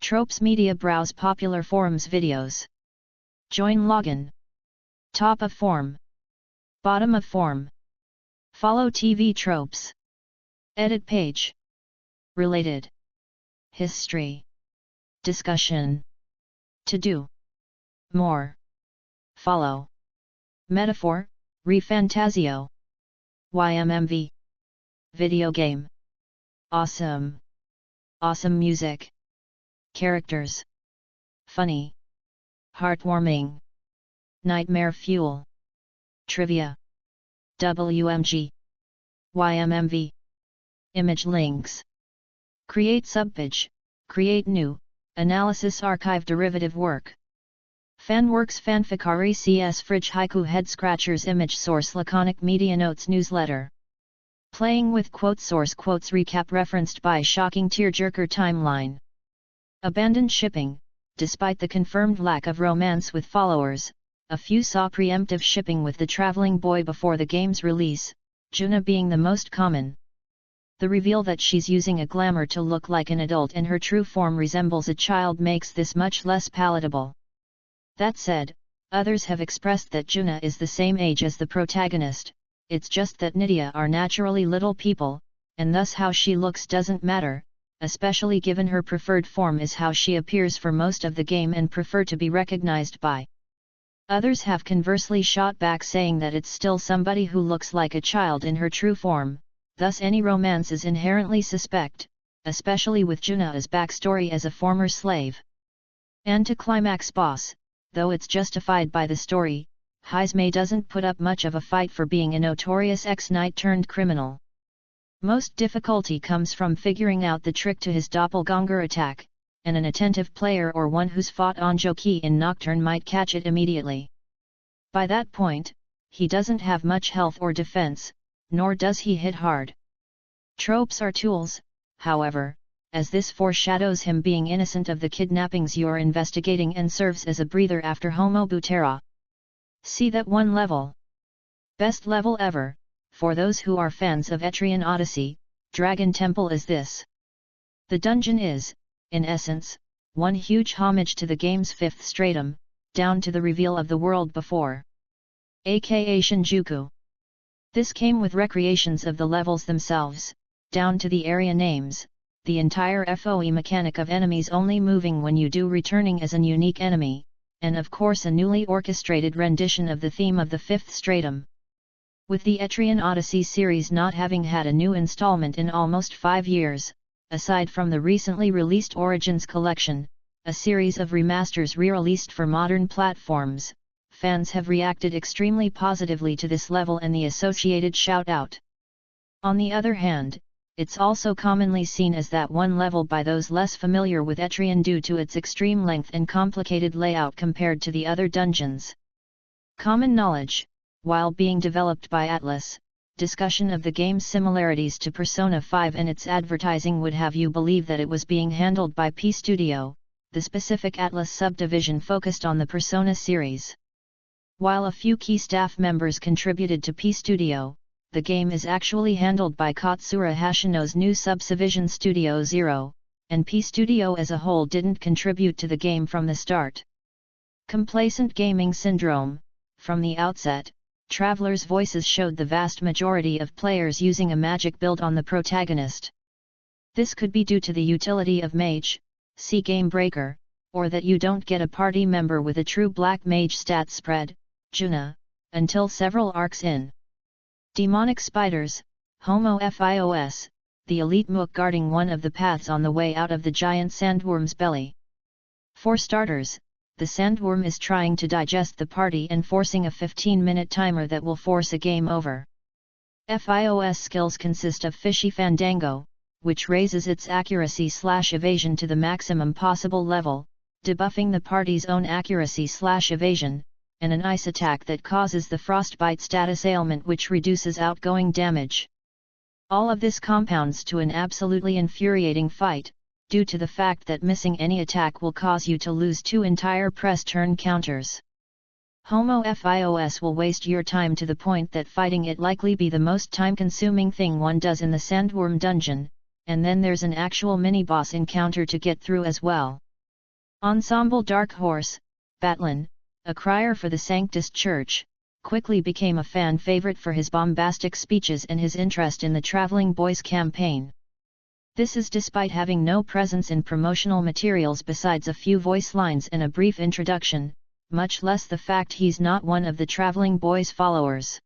Tropes Media. Browse popular forums videos. Join login. Top of form. Bottom of form. Follow TV tropes. Edit page. Related. History. Discussion. To do. More. Follow. Metaphor ReFantazio. YMMV. Video game. Awesome. Awesome music. Characters. Funny. Heartwarming. Nightmare fuel. Trivia. WMG. YMMV. Image links. Create subpage. Create new. Analysis archive derivative work. Fanworks Fanficari CS Fridge Haiku Head Scratchers Image Source Laconic Media Notes Newsletter. Playing with quote source quotes recap referenced by shocking tearjerker timeline. Abandoned shipping. Despite the confirmed lack of romance with followers, a few saw preemptive shipping with the traveling boy before the game's release, Juna being the most common. The reveal that she's using a glamour to look like an adult and her true form resembles a child makes this much less palatable. That said, others have expressed that Juna is the same age as the protagonist, it's just that Nydia are naturally little people, and thus how she looks doesn't matter, especially given her preferred form is how she appears for most of the game and prefer to be recognized by. Others have conversely shot back saying that it's still somebody who looks like a child in her true form, thus any romance is inherently suspect, especially with Juna's backstory as a former slave. Anticlimax boss. Though it's justified by the story, Heismay doesn't put up much of a fight for being a notorious ex-knight turned criminal. Most difficulty comes from figuring out the trick to his doppelganger attack, and an attentive player or one who's fought Anjoki in Nocturne might catch it immediately. By that point, he doesn't have much health or defense, nor does he hit hard. Tropes are tools, however, as this foreshadows him being innocent of the kidnappings you're investigating and serves as a breather after Homo Butera. See that one level. Best level ever, for those who are fans of Etrian Odyssey, Dragon Temple is this. The dungeon is, in essence, one huge homage to the game's fifth stratum, down to the reveal of the world before. aka Shinjuku. This came with recreations of the levels themselves, down to the area names, the entire FOE mechanic of enemies only moving when you do returning as an unique enemy, and of course a newly orchestrated rendition of the theme of the fifth stratum. With the Etrian Odyssey series not having had a new installment in almost 5 years, aside from the recently released Origins Collection, a series of remasters re-released for modern platforms, fans have reacted extremely positively to this level and the associated shout-out. On the other hand, it's also commonly seen as that one level by those less familiar with Etrian due to its extreme length and complicated layout compared to the other dungeons. Common knowledge, while being developed by Atlas, discussion of the game's similarities to Persona 5 and its advertising would have you believe that it was being handled by P Studio, the specific Atlas subdivision focused on the Persona series. While a few key staff members contributed to P Studio, the game is actually handled by Katsura Hashino's new subdivision Studio Zero, and P Studio as a whole didn't contribute to the game from the start. Complacent gaming syndrome. From the outset, Traveler's Voices showed the vast majority of players using a magic build on the protagonist. This could be due to the utility of Mage, see Game Breaker, or that you don't get a party member with a true Black Mage stat spread, Juna, until several arcs in. Demonic Spiders, Homo Fios, the elite mook guarding one of the paths on the way out of the giant sandworm's belly. For starters, the sandworm is trying to digest the party and forcing a 15-minute timer that will force a game over. Fios skills consist of Fishy Fandango, which raises its accuracy/evasion to the maximum possible level, debuffing the party's own accuracy/evasion, and an ice attack that causes the frostbite status ailment which reduces outgoing damage. All of this compounds to an absolutely infuriating fight, due to the fact that missing any attack will cause you to lose 2 entire press turn counters. Homo Fios will waste your time to the point that fighting it likely be the most time-consuming thing one does in the Sandworm dungeon, and then there's an actual mini-boss encounter to get through as well. Ensemble Dark Horse, Batlin, a crier for the Sanctist Church, quickly became a fan favorite for his bombastic speeches and his interest in the Traveling Boys campaign. This is despite having no presence in promotional materials besides a few voice lines and a brief introduction, much less the fact he's not one of the Traveling Boys' followers.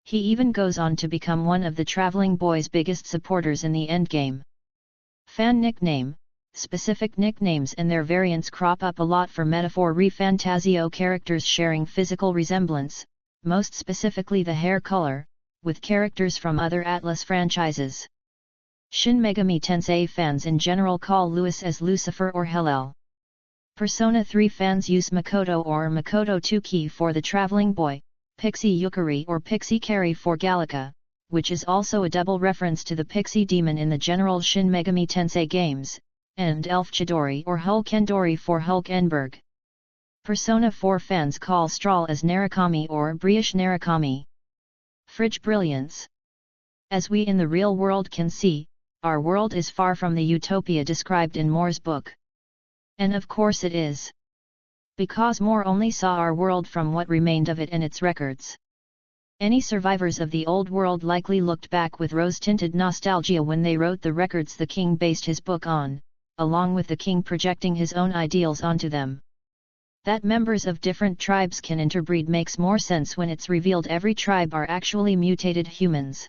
He even goes on to become one of the Traveling Boys' biggest supporters in the endgame. Fan nickname. Specific nicknames and their variants crop up a lot for Metaphor ReFantazio characters sharing physical resemblance, most specifically the hair color, with characters from other Atlas franchises. Shin Megami Tensei fans in general call Lewis as Lucifer or Hellel. Persona 3 fans use Makoto or Makoto Tuki for the Traveling Boy, Pixie Yukari or Pixie Carry for Gallica, which is also a double reference to the Pixie Demon in the general Shin Megami Tensei games, and Elf Chidori or Hulk Endori for Hulk Enberg. Persona 4 fans call Strahl as Narukami or Brioche Narukami. Fridge Brilliance. As we in the real world can see, our world is far from the utopia described in Moore's book. And of course it is. Because Moore only saw our world from what remained of it and its records. Any survivors of the old world likely looked back with rose-tinted nostalgia when they wrote the records the king based his book on, along with the king projecting his own ideals onto them. That members of different tribes can interbreed makes more sense when it's revealed every tribe are actually mutated humans.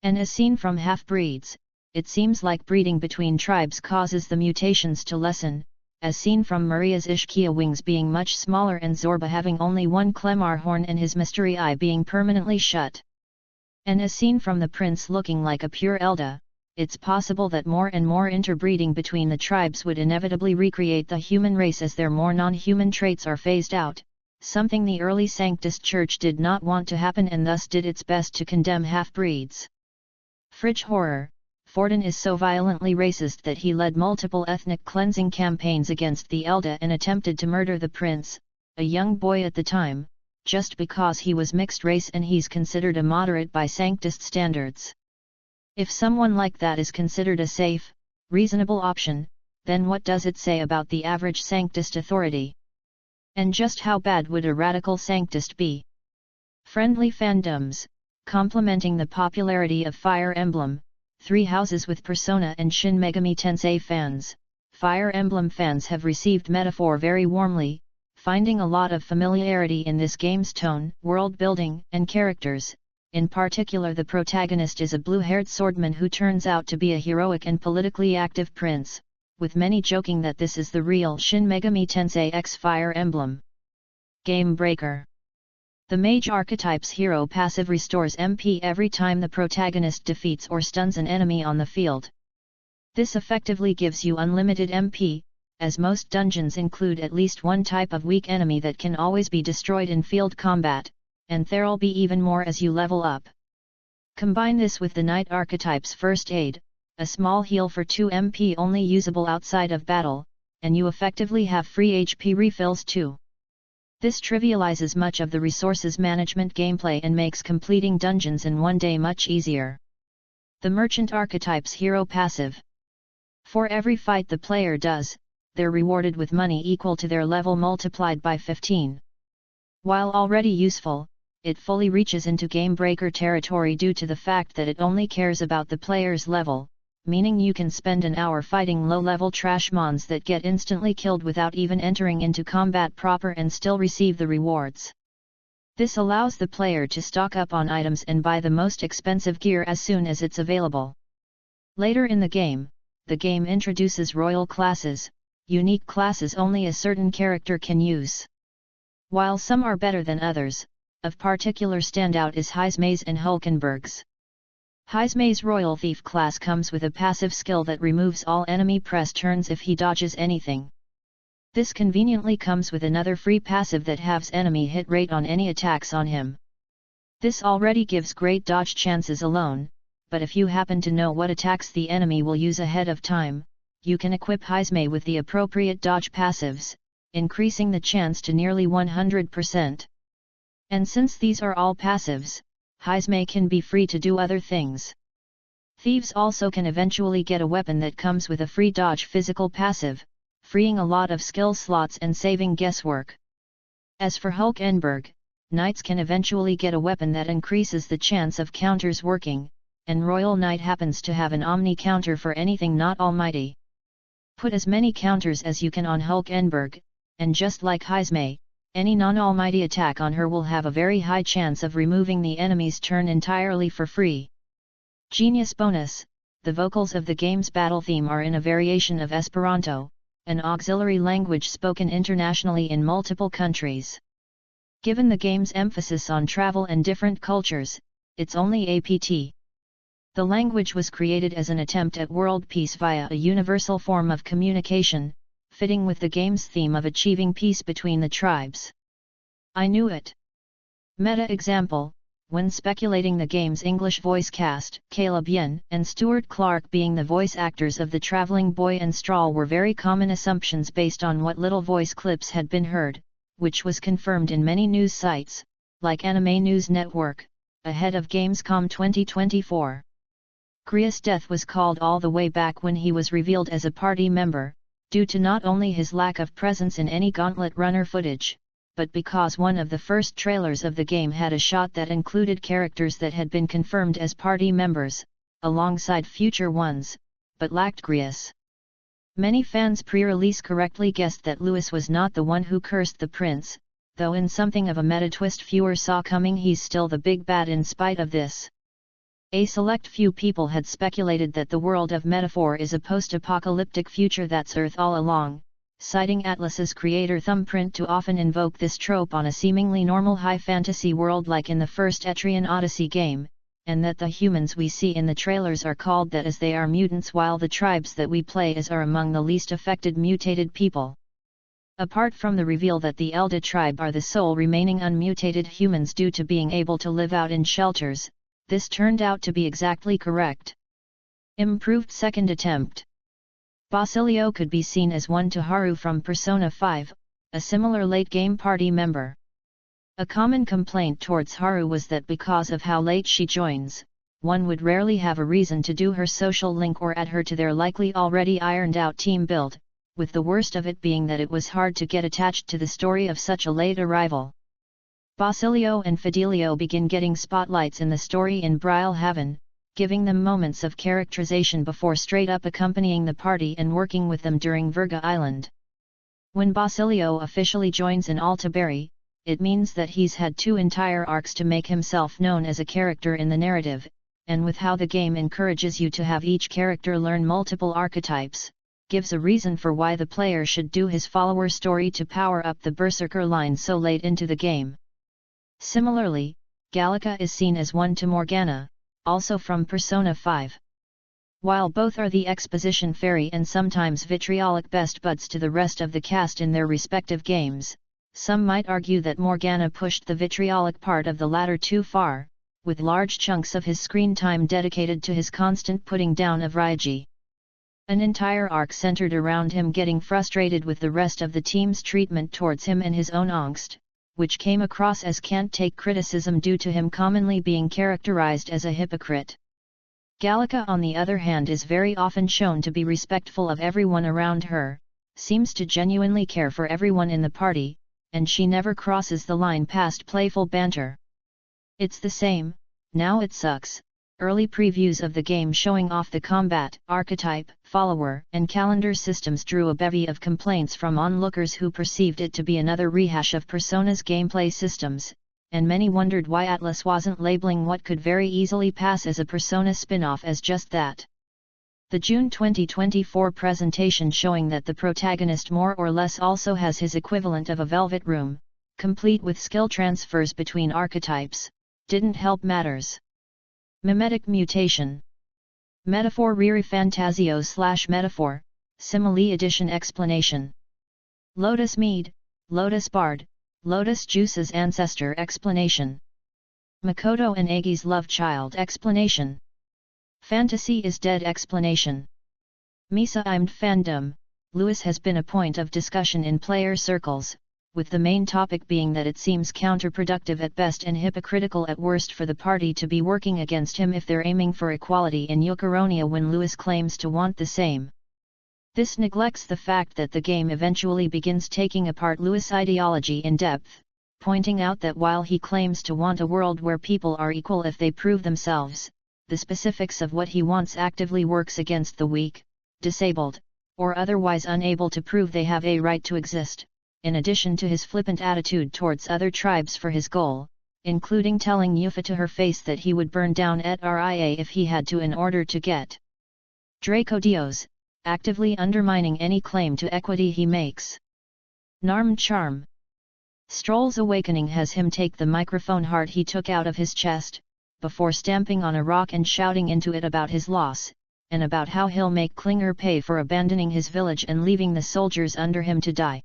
And as seen from half-breeds, it seems like breeding between tribes causes the mutations to lessen, as seen from Maria's Ishkia wings being much smaller and Zorba having only one Clemar horn and his mystery eye being permanently shut. And as seen from the prince looking like a pure Elda, it's possible that more and more interbreeding between the tribes would inevitably recreate the human race as their more non-human traits are phased out, something the early Sanctist Church did not want to happen and thus did its best to condemn half-breeds. Fridge Horror. Forden is so violently racist that he led multiple ethnic cleansing campaigns against the Elda and attempted to murder the prince, a young boy at the time, just because he was mixed race and he's considered a moderate by Sanctist standards. If someone like that is considered a safe, reasonable option, then what does it say about the average Sanctist authority? And just how bad would a radical Sanctist be? Friendly fandoms, complementing the popularity of Fire Emblem, 3 houses with Persona and Shin Megami Tensei fans. Fire Emblem fans have received Metaphor very warmly, finding a lot of familiarity in this game's tone, world building, and characters. In particular, the protagonist is a blue-haired swordman who turns out to be a heroic and politically active prince, with many joking that this is the real Shin Megami Tensei X Fire Emblem. Game Breaker. The Mage Archetype's hero passive restores MP every time the protagonist defeats or stuns an enemy on the field. This effectively gives you unlimited MP, as most dungeons include at least one type of weak enemy that can always be destroyed in field combat, and there'll be even more as you level up. Combine this with the Knight Archetype's First Aid, a small heal for 2 MP only usable outside of battle, and you effectively have free HP refills too. This trivializes much of the resources management gameplay and makes completing dungeons in one day much easier. The Merchant Archetype's hero passive. For every fight the player does, they're rewarded with money equal to their level multiplied by 15. While already useful, it fully reaches into game breaker territory due to the fact that it only cares about the player's level, meaning you can spend an hour fighting low-level trash mons that get instantly killed without even entering into combat proper and still receive the rewards. This allows the player to stock up on items and buy the most expensive gear as soon as it's available. Later in the game introduces royal classes, unique classes only a certain character can use. While some are better than others, of particular standout is Heismay's and Hulkenberg's. Heismay's Royal Thief class comes with a passive skill that removes all enemy press turns if he dodges anything. This conveniently comes with another free passive that halves enemy hit rate on any attacks on him. This already gives great dodge chances alone, but if you happen to know what attacks the enemy will use ahead of time, you can equip Heismay with the appropriate dodge passives, increasing the chance to nearly 100%. And since these are all passives, Heismay can be free to do other things. Thieves also can eventually get a weapon that comes with a free dodge physical passive, freeing a lot of skill slots and saving guesswork. As for Hulkenberg, knights can eventually get a weapon that increases the chance of counters working, and Royal Knight happens to have an omni counter for anything not almighty. Put as many counters as you can on Hulkenberg, and just like Heismay, any non-almighty attack on her will have a very high chance of removing the enemy's turn entirely for free. Genius bonus: the vocals of the game's battle theme are in a variation of Esperanto, an auxiliary language spoken internationally in multiple countries. Given the game's emphasis on travel and different cultures, it's only APT. The language was created as an attempt at world peace via a universal form of communication, fitting with the game's theme of achieving peace between the tribes. I knew it. Meta example: when speculating the game's English voice cast, Caleb Yen and Stuart Clark being the voice actors of the traveling boy and Strahl were very common assumptions based on what little voice clips had been heard, which was confirmed in many news sites, like Anime News Network, ahead of Gamescom 2024. Gria's death was called all the way back when he was revealed as a party member, due to not only his lack of presence in any Gauntlet Runner footage, but because one of the first trailers of the game had a shot that included characters that had been confirmed as party members, alongside future ones, but lacked Grias. Many fans pre-release correctly guessed that Louis was not the one who cursed the prince, though in something of a meta-twist fewer saw coming he's still the big bad in spite of this. A select few people had speculated that the world of Metaphor is a post-apocalyptic future that's Earth all along, citing Atlas's creator Thumbprint to often invoke this trope on a seemingly normal high fantasy world like in the first Etrian Odyssey game, and that the humans we see in the trailers are called that as they are mutants while the tribes that we play as are among the least affected mutated people. Apart from the reveal that the Elda tribe are the sole remaining unmutated humans due to being able to live out in shelters, this turned out to be exactly correct. Improved second attempt. Basilio could be seen as one to Haru from Persona 5, a similar late-game party member. A common complaint towards Haru was that because of how late she joins, one would rarely have a reason to do her social link or add her to their likely already ironed-out team build, with the worst of it being that it was hard to get attached to the story of such a late arrival. Basilio and Fidelio begin getting spotlights in the story in Brilhaven, giving them moments of characterization before straight-up accompanying the party and working with them during Virga Island. When Basilio officially joins in Altaberi, it means that he's had 2 entire arcs to make himself known as a character in the narrative, and with how the game encourages you to have each character learn multiple archetypes, gives a reason for why the player should do his follower story to power up the Berserker line so late into the game. Similarly, Gallica is seen as one to Morgana, also from Persona 5. While both are the exposition fairy and sometimes vitriolic best buds to the rest of the cast in their respective games, some might argue that Morgana pushed the vitriolic part of the latter too far, with large chunks of his screen time dedicated to his constant putting down of Ryuji. An entire arc centered around him getting frustrated with the rest of the team's treatment towards him and his own angst, which came across as can't take criticism due to him commonly being characterized as a hypocrite. Gallica on the other hand is very often shown to be respectful of everyone around her, seems to genuinely care for everyone in the party, and she never crosses the line past playful banter. It's the same, Now It Sucks, early previews of the game showing off the combat, archetype, follower, and calendar systems drew a bevy of complaints from onlookers who perceived it to be another rehash of Persona's gameplay systems, and many wondered why Atlas wasn't labeling what could very easily pass as a Persona spin-off as just that. The June 2024 presentation showing that the protagonist more or less also has his equivalent of a Velvet Room, complete with skill transfers between archetypes, didn't help matters. Mimetic mutation. Metaphor ReFantazio / Metaphor, Simile Edition explanation. Lotus Mead, Lotus Bard, Lotus Juice's ancestor explanation. Makoto and Agi's love child explanation. Fantasy is dead explanation. Misa-imed fandom, Louis has been a point of discussion in player circles, with the main topic being that it seems counterproductive at best and hypocritical at worst for the party to be working against him if they're aiming for equality in Euchronia when Louis claims to want the same. This neglects the fact that the game eventually begins taking apart Lewis' ideology in depth, pointing out that while he claims to want a world where people are equal if they prove themselves, the specifics of what he wants actively works against the weak, disabled, or otherwise unable to prove they have a right to exist, in addition to his flippant attitude towards other tribes for his goal, including telling Yufa to her face that he would burn down Etria if he had to in order to get Draco Dios, actively undermining any claim to equity he makes. Narm Charm. Stroll's awakening has him take the microphone heart he took out of his chest, before stamping on a rock and shouting into it about his loss, and about how he'll make Klinger pay for abandoning his village and leaving the soldiers under him to die.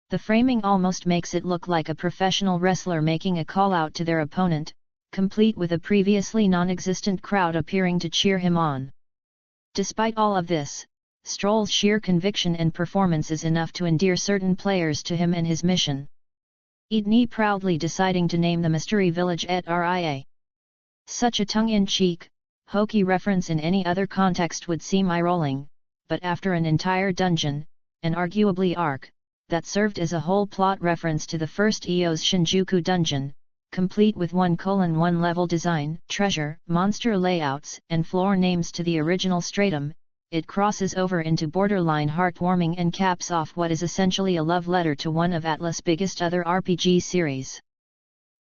The framing almost makes it look like a professional wrestler making a call out to their opponent, complete with a previously non-existent crowd appearing to cheer him on. Despite all of this, Stroll's sheer conviction and performance is enough to endear certain players to him and his mission. Edney proudly deciding to name the mystery village Etria. Such a tongue-in-cheek, hokey reference in any other context would seem eye-rolling, but after an entire dungeon, and arguably arc, that served as a whole plot reference to the first EO's Shinjuku dungeon, complete with 1:1 level design, treasure, monster layouts, and floor names to the original stratum, it crosses over into borderline heartwarming and caps off what is essentially a love letter to one of Atlas' biggest other RPG series.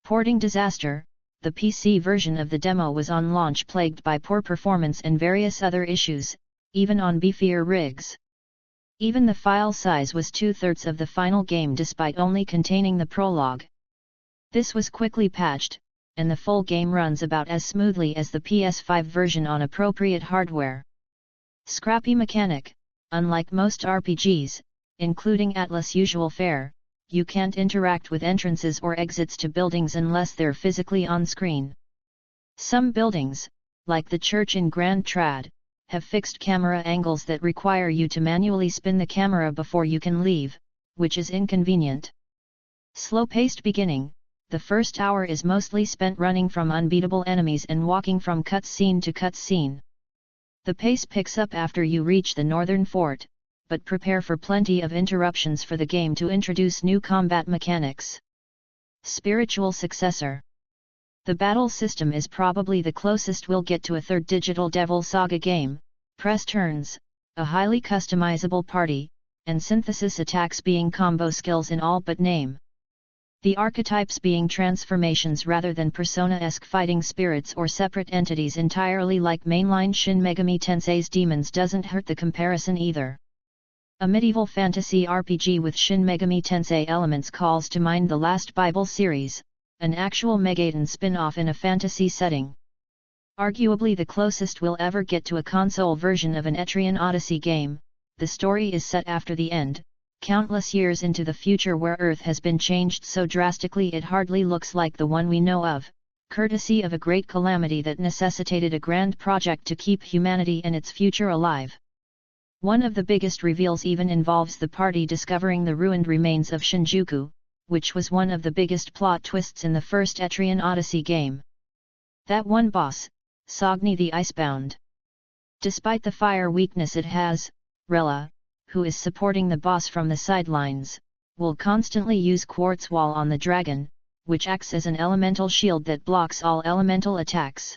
Porting disaster. The PC version of the demo was on launch plagued by poor performance and various other issues, even on beefier rigs. Even the file size was 2/3 of the final game despite only containing the prologue. This was quickly patched, and the full game runs about as smoothly as the PS5 version on appropriate hardware. Scrappy mechanic. Unlike most RPGs, including Atlas' usual fare, you can't interact with entrances or exits to buildings unless they're physically on screen. Some buildings, like the church in Grand Trad, have fixed camera angles that require you to manually spin the camera before you can leave, which is inconvenient. Slow-paced beginning. The first hour is mostly spent running from unbeatable enemies and walking from cutscene to cutscene. The pace picks up after you reach the northern fort, but prepare for plenty of interruptions for the game to introduce new combat mechanics. Spiritual successor. The battle system is probably the closest we'll get to a third Digital Devil Saga game, press turns, a highly customizable party, and synthesis attacks being combo skills in all but name. The archetypes being transformations rather than Persona-esque fighting spirits or separate entities entirely like mainline Shin Megami Tensei's demons doesn't hurt the comparison either. A medieval fantasy RPG with Shin Megami Tensei elements calls to mind the Last Bible series, an actual Megaton spin-off in a fantasy setting. Arguably the closest we'll ever get to a console version of an Etrian Odyssey game, the story is set after the end, countless years into the future where Earth has been changed so drastically it hardly looks like the one we know of, courtesy of a great calamity that necessitated a grand project to keep humanity and its future alive. One of the biggest reveals even involves the party discovering the ruined remains of Shinjuku, which was one of the biggest plot twists in the first Etrian Odyssey game. That one boss, Sogni the Icebound. Despite the fire weakness it has, Rella, who is supporting the boss from the sidelines, will constantly use Quartz Wall on the dragon, which acts as an elemental shield that blocks all elemental attacks.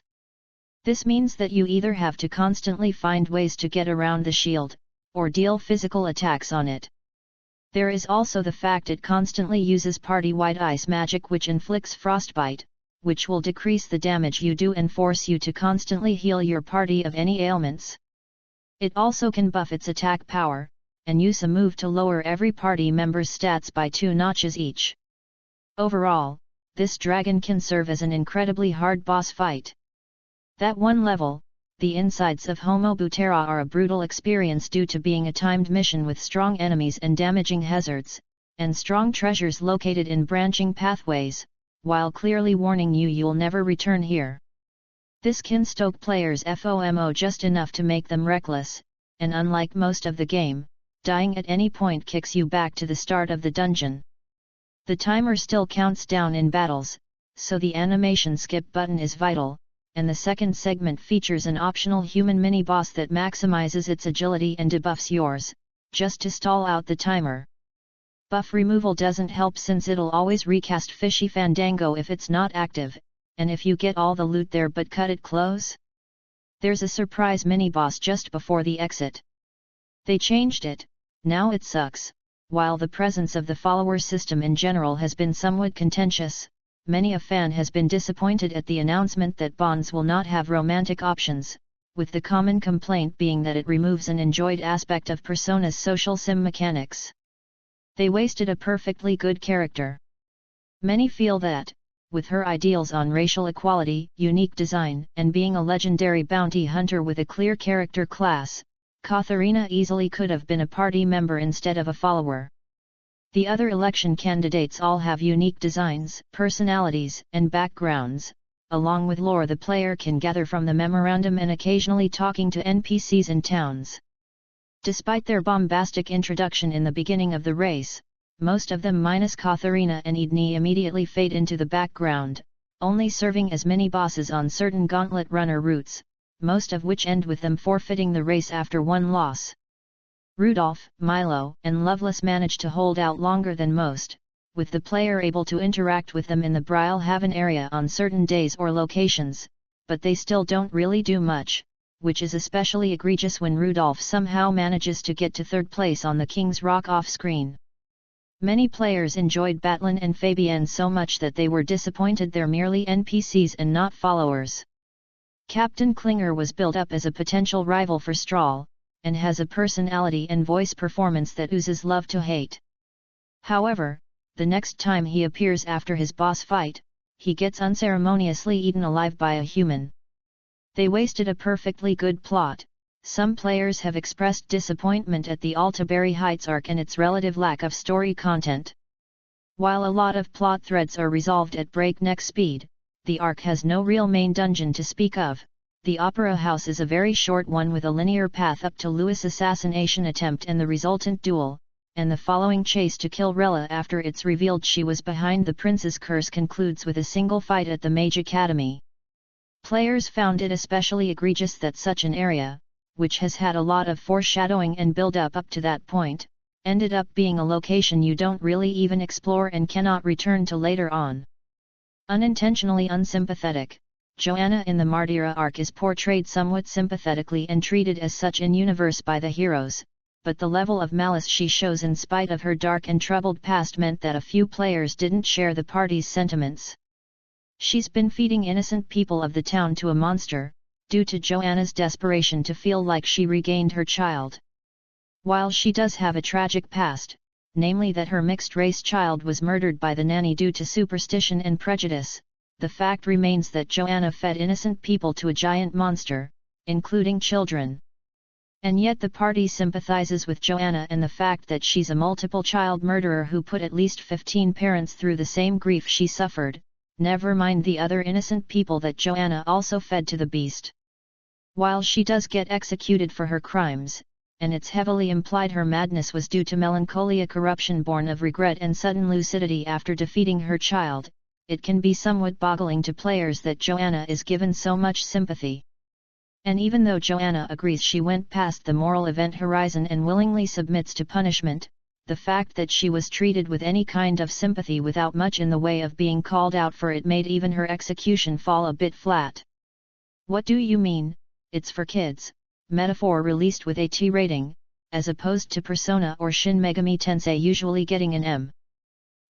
This means that you either have to constantly find ways to get around the shield, or deal physical attacks on it. There is also the fact it constantly uses party-wide ice magic which inflicts frostbite, which will decrease the damage you do and force you to constantly heal your party of any ailments. It also can buff its attack power, and use a move to lower every party member's stats by 2 notches each. Overall, this dragon can serve as an incredibly hard boss fight. That one level, the insides of Homo Butera are a brutal experience due to being a timed mission with strong enemies and damaging hazards, and strong treasures located in branching pathways, while clearly warning you'll never return here. This can stoke players' FOMO just enough to make them reckless, and unlike most of the game, dying at any point kicks you back to the start of the dungeon. The timer still counts down in battles, so the animation skip button is vital, and the second segment features an optional human mini-boss that maximizes its agility and debuffs yours, just to stall out the timer. Buff removal doesn't help since it'll always recast Fishy Fandango if it's not active, and if you get all the loot there but cut it close? There's a surprise mini-boss just before the exit. They changed it, now it sucks. While the presence of the follower system in general has been somewhat contentious, many a fan has been disappointed at the announcement that bonds will not have romantic options, with the common complaint being that it removes an enjoyed aspect of Persona's social sim mechanics. They wasted a perfectly good character. Many feel that, with her ideals on racial equality, unique design, and being a legendary bounty hunter with a clear character class, Katharina easily could have been a party member instead of a follower. The other election candidates all have unique designs, personalities, and backgrounds, along with lore the player can gather from the memorandum and occasionally talking to NPCs in towns. Despite their bombastic introduction in the beginning of the race, most of them minus Katharina and Edney immediately fade into the background, only serving as mini-bosses on certain gauntlet runner routes, most of which end with them forfeiting the race after one loss. Rudolph, Milo, and Loveless manage to hold out longer than most, with the player able to interact with them in the Brylehaven area on certain days or locations, but they still don't really do much, which is especially egregious when Rudolph somehow manages to get to third place on the King's Rock off-screen. Many players enjoyed Batlin and Fabienne so much that they were disappointed they're merely NPCs and not followers. Captain Klinger was built up as a potential rival for Strahl, and has a personality and voice performance that oozes love to hate. However, the next time he appears after his boss fight, he gets unceremoniously eaten alive by a human. They wasted a perfectly good plot. Some players have expressed disappointment at the Altaberry Heights arc and its relative lack of story content. While a lot of plot threads are resolved at breakneck speed, the arc has no real main dungeon to speak of. The Opera House is a very short one with a linear path up to Louis' assassination attempt and the resultant duel, and the following chase to kill Rella after it's revealed she was behind the Prince's curse concludes with a single fight at the Mage Academy. Players found it especially egregious that such an area, which has had a lot of foreshadowing and build-up up to that point, ended up being a location you don't really even explore and cannot return to later on. Unintentionally unsympathetic, Joanna in the Mardyra arc is portrayed somewhat sympathetically and treated as such in universe by the heroes, but the level of malice she shows in spite of her dark and troubled past meant that a few players didn't share the party's sentiments. She's been feeding innocent people of the town to a monster, due to Joanna's desperation to feel like she regained her child. While she does have a tragic past, namely that her mixed-race child was murdered by the nanny due to superstition and prejudice, the fact remains that Joanna fed innocent people to a giant monster, including children. And yet the party sympathizes with Joanna and the fact that she's a multiple child murderer who put at least 15 parents through the same grief she suffered, never mind the other innocent people that Joanna also fed to the beast. While she does get executed for her crimes, and it's heavily implied her madness was due to melancholia corruption born of regret and sudden lucidity after defeating her child, it can be somewhat boggling to players that Joanna is given so much sympathy. And even though Joanna agrees she went past the moral event horizon and willingly submits to punishment, the fact that she was treated with any kind of sympathy without much in the way of being called out for it made even her execution fall a bit flat. What do you mean, it's for kids? Metaphor released with a T rating, as opposed to Persona or Shin Megami Tensei usually getting an M.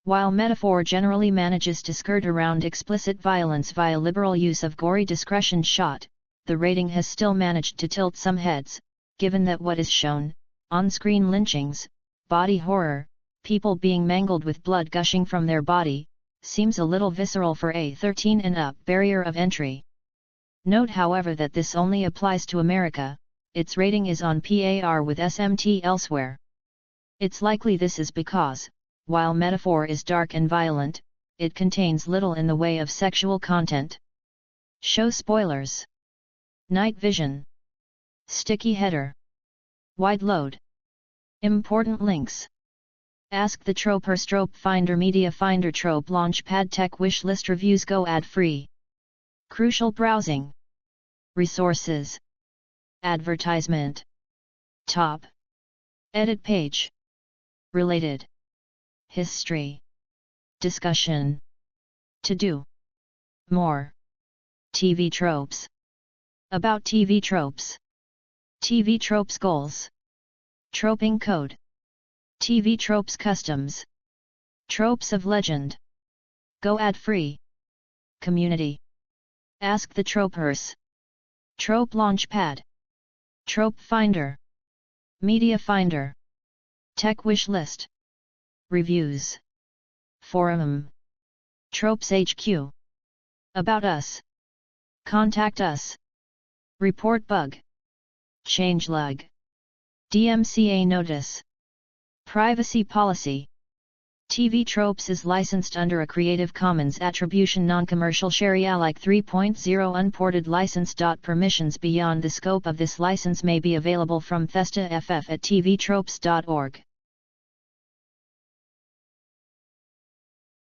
While Metaphor generally manages to skirt around explicit violence via liberal use of gory discretion shot, the rating has still managed to tilt some heads, given that what is shown, on-screen lynchings, body horror, people being mangled with blood gushing from their body, seems a little visceral for a 13 and up barrier of entry. Note however that this only applies to America, its rating is on PAR with SMT elsewhere. It's likely this is because, while Metaphor is dark and violent, it contains little in the way of sexual content. Show spoilers. Night vision. Sticky header. Wide load. Important links. Ask the Troper Strope Finder Media Finder Trope Launchpad Tech Wish List Reviews Go ad free. Crucial browsing. Resources. Advertisement. Top. Edit page. Related. History. Discussion. To do. More. TV tropes. About TV tropes. TV tropes goals. Troping code. TV tropes customs. Tropes of legend. Go ad free. Community. Ask the tropers. Trope launchpad. Trope finder. Media finder. Tech wish list. Reviews. Forum. Tropes HQ. About us. Contact us. Report bug. Changelog. DMCA notice. Privacy policy. TV Tropes is licensed under a Creative Commons Attribution Non-Commercial Share Alike 3.0 Unported license. Permissions beyond the scope of this license may be available from Thesta FF at tvtropes.org.